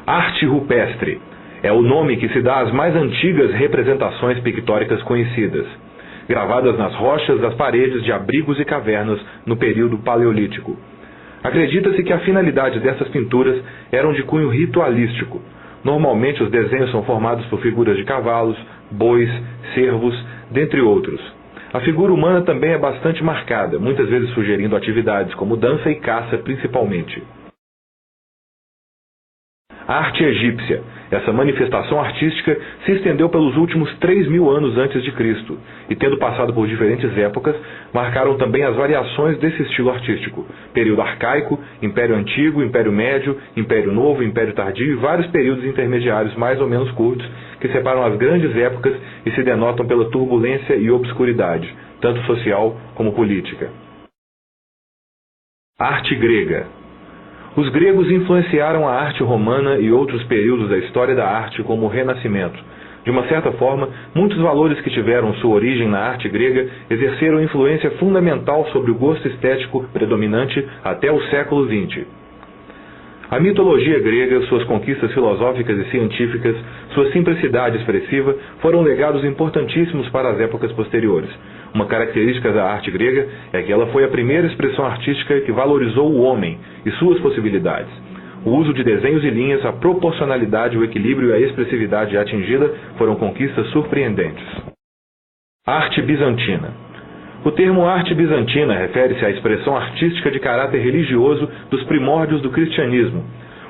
Arte rupestre é o nome que se dá às mais antigas representações pictóricas conhecidas, gravadas nas rochas das paredes de abrigos e cavernas no período paleolítico. Acredita-se que a finalidade dessas pinturas eram de cunho ritualístico. Normalmente os desenhos são formados por figuras de cavalos, bois, cervos, dentre outros. A figura humana também é bastante marcada, muitas vezes sugerindo atividades como dança e caça principalmente. Arte egípcia. Essa manifestação artística se estendeu pelos últimos 3.000 anos antes de Cristo, e tendo passado por diferentes épocas, marcaram também as variações desse estilo artístico: período arcaico, Império Antigo, Império Médio, Império Novo, Império Tardio e vários períodos intermediários mais ou menos curtos, que separam as grandes épocas e se denotam pela turbulência e obscuridade, tanto social como política. Arte grega. Os gregos influenciaram a arte romana e outros períodos da história da arte, como o Renascimento. De uma certa forma, muitos valores que tiveram sua origem na arte grega exerceram influência fundamental sobre o gosto estético predominante até o século XX. A mitologia grega, suas conquistas filosóficas e científicas, sua simplicidade expressiva foram legados importantíssimos para as épocas posteriores. Uma característica da arte grega é que ela foi a primeira expressão artística que valorizou o homem e suas possibilidades. O uso de desenhos e linhas, a proporcionalidade, o equilíbrio e a expressividade atingida foram conquistas surpreendentes. Arte bizantina. O termo arte bizantina refere-se à expressão artística de caráter religioso dos primórdios do cristianismo.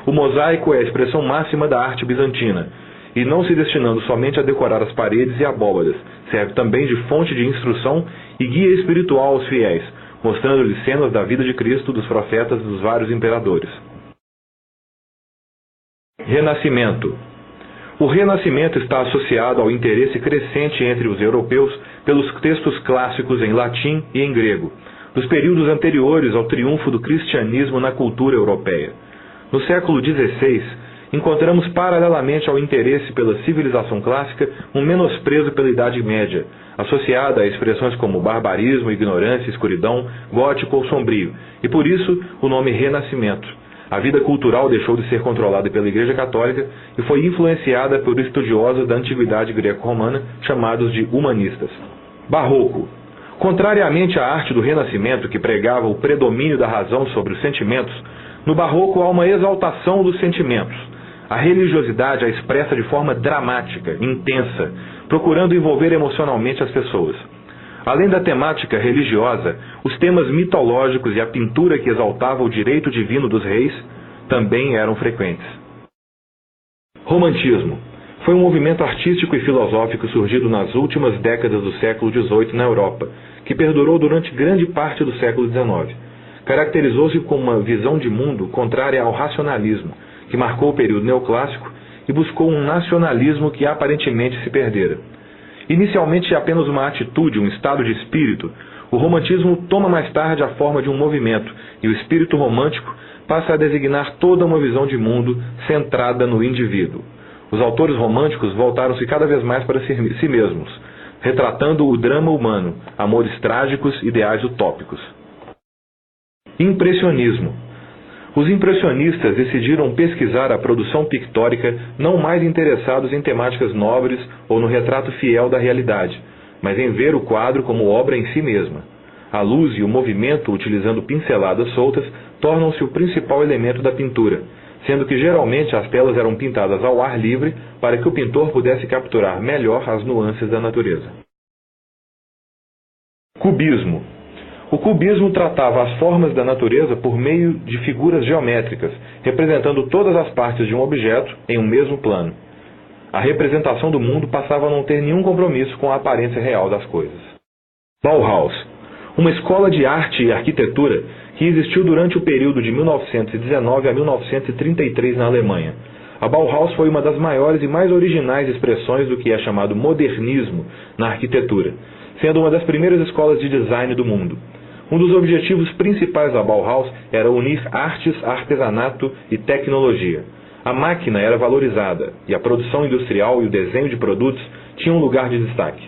O mosaico é a expressão máxima da arte bizantina, e não se destinando somente a decorar as paredes e abóbadas, serve também de fonte de instrução e guia espiritual aos fiéis, mostrando-lhes cenas da vida de Cristo, dos profetas e dos vários imperadores. Renascimento. O Renascimento está associado ao interesse crescente entre os europeus pelos textos clássicos em latim e em grego, dos períodos anteriores ao triunfo do cristianismo na cultura europeia. No século XVI, encontramos paralelamente ao interesse pela civilização clássica um menosprezo pela Idade Média, associada a expressões como barbarismo, ignorância, escuridão, gótico ou sombrio, e por isso o nome Renascimento. A vida cultural deixou de ser controlada pela Igreja Católica e foi influenciada por estudiosos da antiguidade greco-romana, chamados de humanistas. Barroco. Contrariamente à arte do Renascimento, que pregava o predomínio da razão sobre os sentimentos, no Barroco há uma exaltação dos sentimentos. A religiosidade a expressa de forma dramática, intensa, procurando envolver emocionalmente as pessoas. Além da temática religiosa, os temas mitológicos e a pintura que exaltava o direito divino dos reis também eram frequentes. Romantismo. Foi um movimento artístico e filosófico surgido nas últimas décadas do século XVIII na Europa, que perdurou durante grande parte do século XIX. Caracterizou-se como uma visão de mundo contrária ao racionalismo, que marcou o período neoclássico e buscou um nacionalismo que aparentemente se perdera. Inicialmente apenas uma atitude, um estado de espírito, o romantismo toma mais tarde a forma de um movimento, e o espírito romântico passa a designar toda uma visão de mundo centrada no indivíduo. Os autores românticos voltaram-se cada vez mais para si mesmos, retratando o drama humano, amores trágicos, ideais utópicos. Impressionismo. Os impressionistas decidiram pesquisar a produção pictórica não mais interessados em temáticas nobres ou no retrato fiel da realidade, mas em ver o quadro como obra em si mesma. A luz e o movimento, utilizando pinceladas soltas, tornam-se o principal elemento da pintura, sendo que geralmente as telas eram pintadas ao ar livre para que o pintor pudesse capturar melhor as nuances da natureza. Cubismo. O cubismo tratava as formas da natureza por meio de figuras geométricas, representando todas as partes de um objeto em um mesmo plano. A representação do mundo passava a não ter nenhum compromisso com a aparência real das coisas. Bauhaus. Uma escola de arte e arquitetura que existiu durante o período de 1919 a 1933 na Alemanha. A Bauhaus foi uma das maiores e mais originais expressões do que é chamado modernismo na arquitetura, sendo uma das primeiras escolas de design do mundo. Um dos objetivos principais da Bauhaus era unir artes, artesanato e tecnologia. A máquina era valorizada, e a produção industrial e o desenho de produtos tinham um lugar de destaque.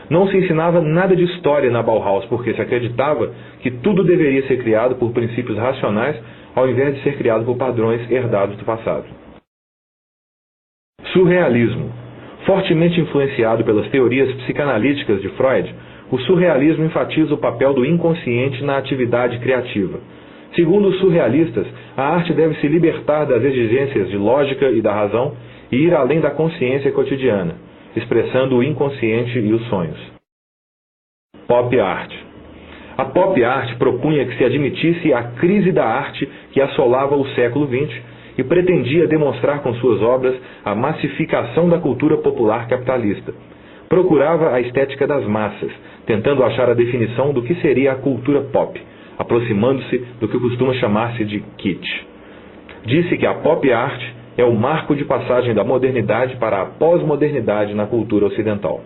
Não se ensinava nada de história na Bauhaus, porque se acreditava que tudo deveria ser criado por princípios racionais, ao invés de ser criado por padrões herdados do passado. Surrealismo. Fortemente influenciado pelas teorias psicanalíticas de Freud, o surrealismo enfatiza o papel do inconsciente na atividade criativa. Segundo os surrealistas, a arte deve se libertar das exigências de lógica e da razão e ir além da consciência cotidiana, expressando o inconsciente e os sonhos. Pop art. A pop art propunha que se admitisse a crise da arte que assolava o século XX e pretendia demonstrar com suas obras a massificação da cultura popular capitalista. Procurava a estética das massas, tentando achar a definição do que seria a cultura pop, aproximando-se do que costuma chamar-se de kitsch. Disse que a pop art é o marco de passagem da modernidade para a pós-modernidade na cultura ocidental.